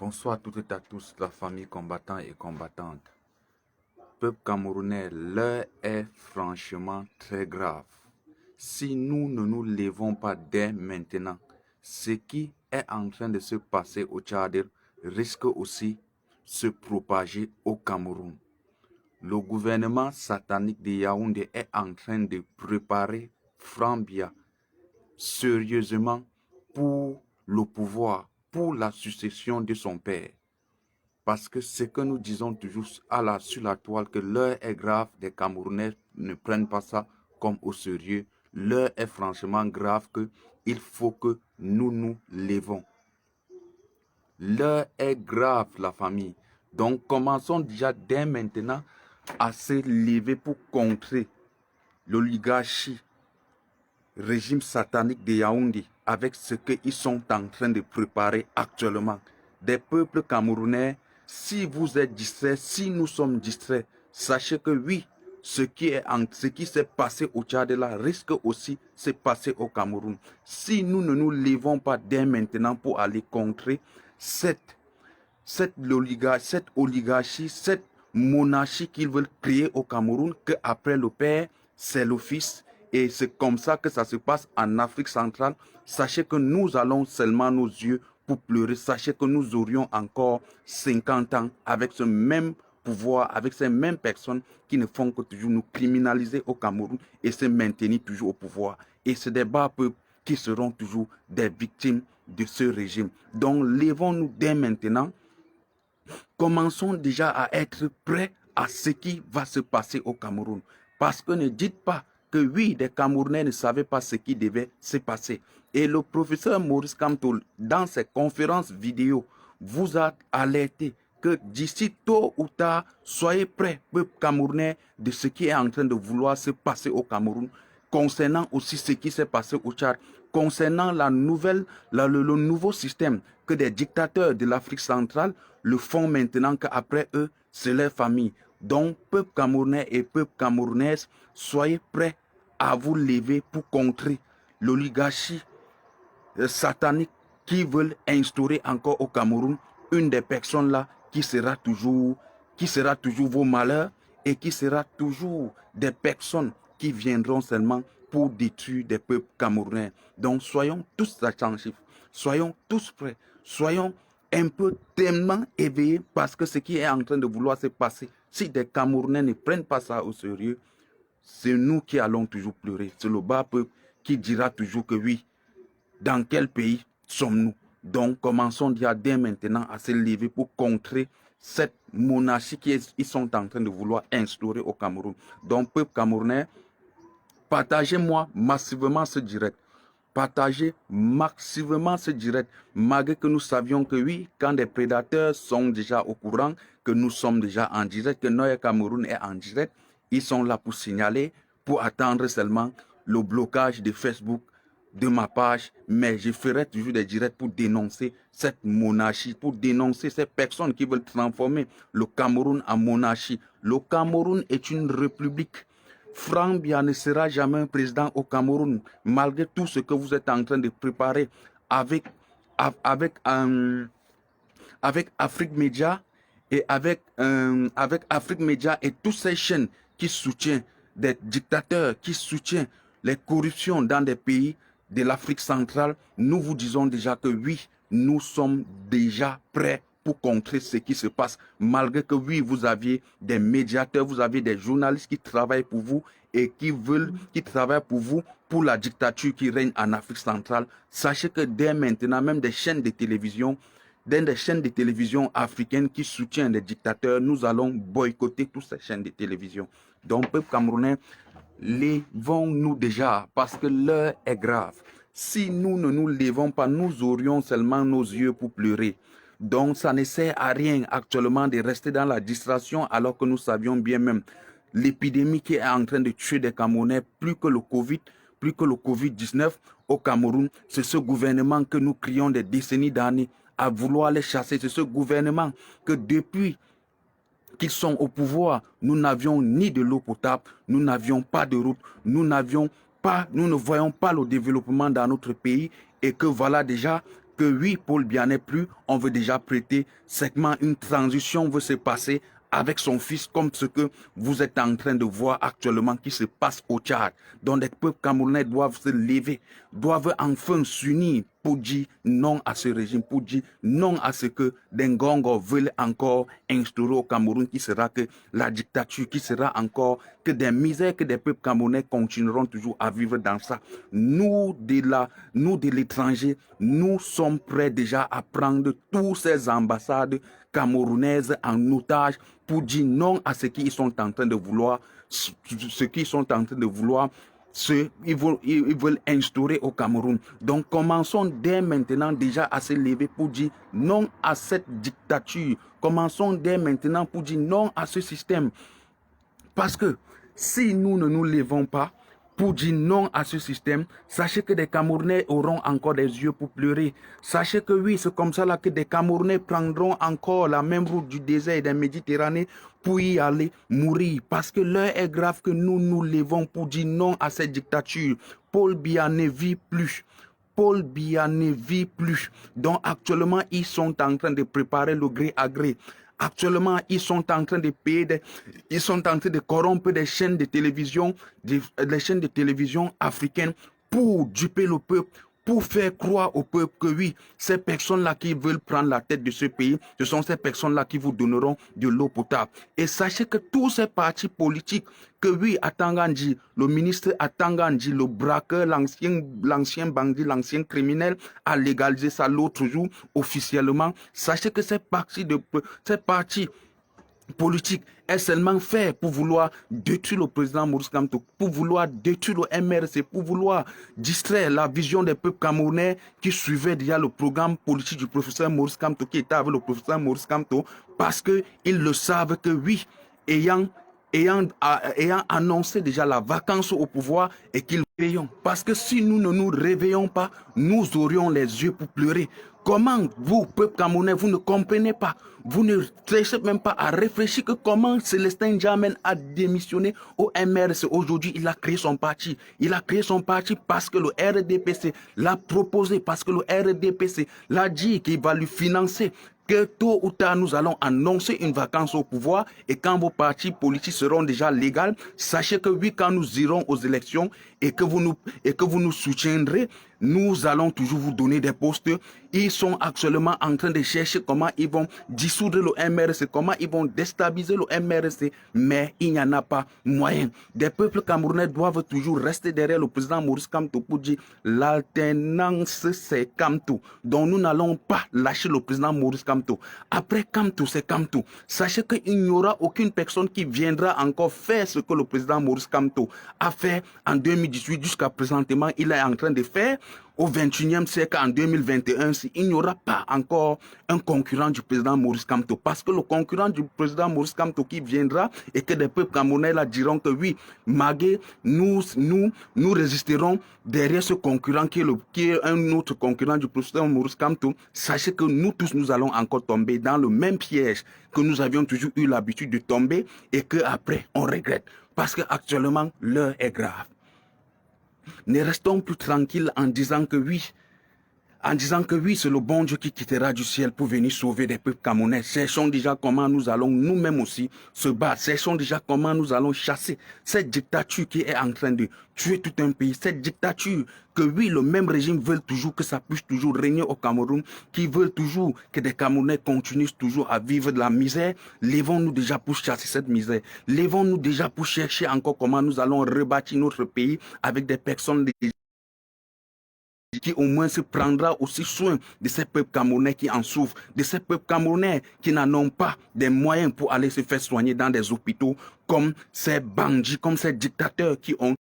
Bonsoir à toutes et à tous, la famille combattant et combattante. Peuple camerounais, l'heure est franchement très grave. Si nous ne nous levons pas dès maintenant, ce qui est en train de se passer au Tchad risque aussi de se propager au Cameroun. Le gouvernement satanique de Yaoundé est en train de préparer Frambia sérieusement pour le pouvoir, pour la succession de son père. Parce que ce que nous disons toujours sur la toile, que l'heure est grave, des Camerounais ne prennent pas ça comme au sérieux. L'heure est franchement grave qu'il faut que nous nous levons. L'heure est grave, la famille. Donc commençons déjà dès maintenant à se lever pour contrer l'oligarchie, régime satanique de Yaoundé, avec ce qu'ils sont en train de préparer actuellement. Des peuples camerounais, si vous êtes distraits, si nous sommes distraits, sachez que oui, ce qui s'est passé au Tchad là risque aussi de se passer au Cameroun. Si nous ne nous levons pas dès maintenant pour aller contrer cette oligarchie, cette monarchie qu'ils veulent créer au Cameroun, qu'après le père, c'est le fils. Et c'est comme ça que ça se passe en Afrique centrale. Sachez que nous allons seulement nos yeux pour pleurer. Sachez que nous aurions encore 50 ans avec ce même pouvoir, avec ces mêmes personnes qui ne font que toujours nous criminaliser au Cameroun et se maintenir toujours au pouvoir. Et c'est des bas peuples qui seront toujours des victimes de ce régime. Donc, levons-nous dès maintenant. Commençons déjà à être prêts à ce qui va se passer au Cameroun. Parce que ne dites pas que oui, des Camerounais ne savaient pas ce qui devait se passer. Et le professeur Maurice Kamto, dans ses conférences vidéo, vous a alerté que d'ici tôt ou tard, soyez prêts, peuple camerounais, de ce qui est en train de vouloir se passer au Cameroun, concernant aussi ce qui s'est passé au Tchad, concernant le nouveau système que des dictateurs de l'Afrique centrale le font maintenant qu'après eux, c'est leur famille. Donc, peuple camerounais et peuple camerounaise, soyez prêts à vous lever pour contrer l'oligarchie satanique qui veulent instaurer encore au Cameroun une des personnes là qui sera toujours vos malheurs et qui sera toujours des personnes qui viendront seulement pour détruire des peuples camerounais. Donc soyons tous attentifs, soyons tous prêts, soyons un peu tellement éveillés parce que ce qui est en train de vouloir se passer, si des Camerounais ne prennent pas ça au sérieux, c'est nous qui allons toujours pleurer. C'est le bas peuple qui dira toujours que oui, dans quel pays sommes-nous? Donc, commençons déjà dès maintenant à se lever pour contrer cette monarchie qu'ils sont en train de vouloir instaurer au Cameroun. Donc, peuple camerounais, partagez-moi massivement ce direct. Partagez massivement ce direct, malgré que nous savions que oui, quand des prédateurs sont déjà au courant, que nous sommes déjà en direct, que Noël Cameroun est en direct, ils sont là pour signaler, pour attendre seulement le blocage de Facebook, de ma page, mais je ferai toujours des directs pour dénoncer cette monarchie, pour dénoncer ces personnes qui veulent transformer le Cameroun en monarchie. Le Cameroun est une république. Frambia ne sera jamais un président au Cameroun, malgré tout ce que vous êtes en train de préparer avec Afrique Média et avec Afrique Média et toutes ces chaînes qui soutiennent des dictateurs, qui soutiennent les corruptions dans des pays de l'Afrique centrale. Nous vous disons déjà que oui, nous sommes déjà prêts pour contrer ce qui se passe, malgré que oui, vous aviez des médiateurs, vous avez des journalistes qui travaillent pour vous et qui travaillent pour vous, pour la dictature qui règne en Afrique centrale. Sachez que dès maintenant, même des chaînes de télévision, africaines qui soutiennent les dictateurs, nous allons boycotter toutes ces chaînes de télévision. Donc, peuple camerounais, levons-nous déjà parce que l'heure est grave. Si nous ne nous levons pas, nous aurions seulement nos yeux pour pleurer. Donc, ça ne sert à rien actuellement de rester dans la distraction alors que nous savions bien même l'épidémie qui est en train de tuer des Camerounais plus que le Covid-19 au Cameroun. C'est ce gouvernement que nous crions des décennies d'années à vouloir les chasser. C'est ce gouvernement que depuis qu'ils sont au pouvoir, nous n'avions ni de l'eau potable, nous n'avions pas de route, nous ne voyons pas le développement dans notre pays et que voilà déjà que oui, Paul Biya n'est plus, on veut déjà prêter segment, une transition veut se passer avec son fils, comme ce que vous êtes en train de voir actuellement qui se passe au Tchad. Donc les peuples camerounais doivent se lever, doivent enfin s'unir pour dire non à ce régime, pour dire non à ce que des Ngongo veulent encore instaurer au Cameroun, qui sera que la dictature, qui sera encore que des misères, que des peuples camerounais continueront toujours à vivre dans ça. Nous de l'étranger, nous sommes prêts déjà à prendre tous ces ambassades camerounaises en otage pour dire non à ce qu'ils sont en train de vouloir, ils veulent instaurer au Cameroun. Donc commençons dès maintenant déjà à se lever pour dire non à cette dictature. Commençons dès maintenant pour dire non à ce système. Parce que si nous ne nous levons pas pour dire non à ce système, sachez que des Camerounais auront encore des yeux pour pleurer. Sachez que oui, c'est comme ça là que des Camerounais prendront encore la même route du désert et de la Méditerranée pour y aller mourir. Parce que l'heure est grave que nous nous levons pour dire non à cette dictature. Paul Biya ne vit plus. Paul Biya ne vit plus. Donc actuellement, ils sont en train de préparer le gré à gré. Actuellement, ils sont en train de payer, ils sont en train de corrompre des chaînes de télévision, les chaînes de télévision africaines pour duper le peuple, pour faire croire au peuple que oui, ces personnes-là qui veulent prendre la tête de ce pays, ce sont ces personnes-là qui vous donneront de l'eau potable. Et sachez que tous ces partis politiques, que oui, Atangandji, le ministre Atangandji, le braqueur, l'ancien bandit, l'ancien criminel, a légalisé ça l'autre jour officiellement. Sachez que ces partis politique est seulement fait pour vouloir détruire le président Maurice Kamto, pour vouloir détruire le MRC, pour vouloir distraire la vision des peuples camerounais qui suivaient déjà le programme politique du professeur Maurice Kamto, qui était avec le professeur Maurice Kamto, parce qu'ils le savent que oui, ayant annoncé déjà la vacance au pouvoir et qu'ils réveillons. Parce que si nous ne nous réveillons pas, nous aurions les yeux pour pleurer. Comment vous, peuple camerounais, vous ne comprenez pas, vous ne cherchez même pas à réfléchir que comment Célestin Djamène a démissionné au MRC. Aujourd'hui, il a créé son parti. Il a créé son parti parce que le RDPC l'a proposé, parce que le RDPC l'a dit qu'il va lui financer. Que tôt ou tard, nous allons annoncer une vacance au pouvoir et quand vos partis politiques seront déjà légaux, sachez que oui, quand nous irons aux élections et que vous nous soutiendrez, nous allons toujours vous donner des postes. Ils sont actuellement en train de chercher comment ils vont dissoudre le MRC, comment ils vont déstabiliser le MRC, mais il n'y en a pas moyen. Des peuples camerounais doivent toujours rester derrière le président Maurice Kamto pour dire l'alternance c'est Kamto. Donc nous n'allons pas lâcher le président Maurice Kamto. Après Kamto, c'est Kamto. Sachez qu'il n'y aura aucune personne qui viendra encore faire ce que le président Maurice Kamto a fait en 2018 jusqu'à présentement. Il est en train de faire au 21e siècle, en 2021, il n'y aura pas encore un concurrent du président Maurice Kamto. Parce que le concurrent du président Maurice Kamto qui viendra et que des peuples camerounais là diront que oui, Magué, nous résisterons derrière ce concurrent qui est un autre concurrent du président Maurice Kamto. Sachez que nous tous, nous allons encore tomber dans le même piège que nous avions toujours eu l'habitude de tomber et qu'après, on regrette. Parce qu'actuellement, l'heure est grave. Ne restons plus tranquilles en disant que oui, c'est le bon Dieu qui quittera du ciel pour venir sauver des peuples camerounais. Cherchons déjà comment nous allons nous-mêmes aussi se battre. Cherchons déjà comment nous allons chasser cette dictature qui est en train de tuer tout un pays. Cette dictature que oui, le même régime veut toujours que ça puisse toujours régner au Cameroun, qui veulent toujours que des Camerounais continuent toujours à vivre de la misère. Lèvons-nous déjà pour chasser cette misère. Lèvons-nous déjà pour chercher encore comment nous allons rebâtir notre pays avec des personnes qui au moins se prendra aussi soin de ces peuples camerounais qui en souffrent, de ces peuples camerounais qui n'en ont pas des moyens pour aller se faire soigner dans des hôpitaux comme ces bandits, comme ces dictateurs qui ont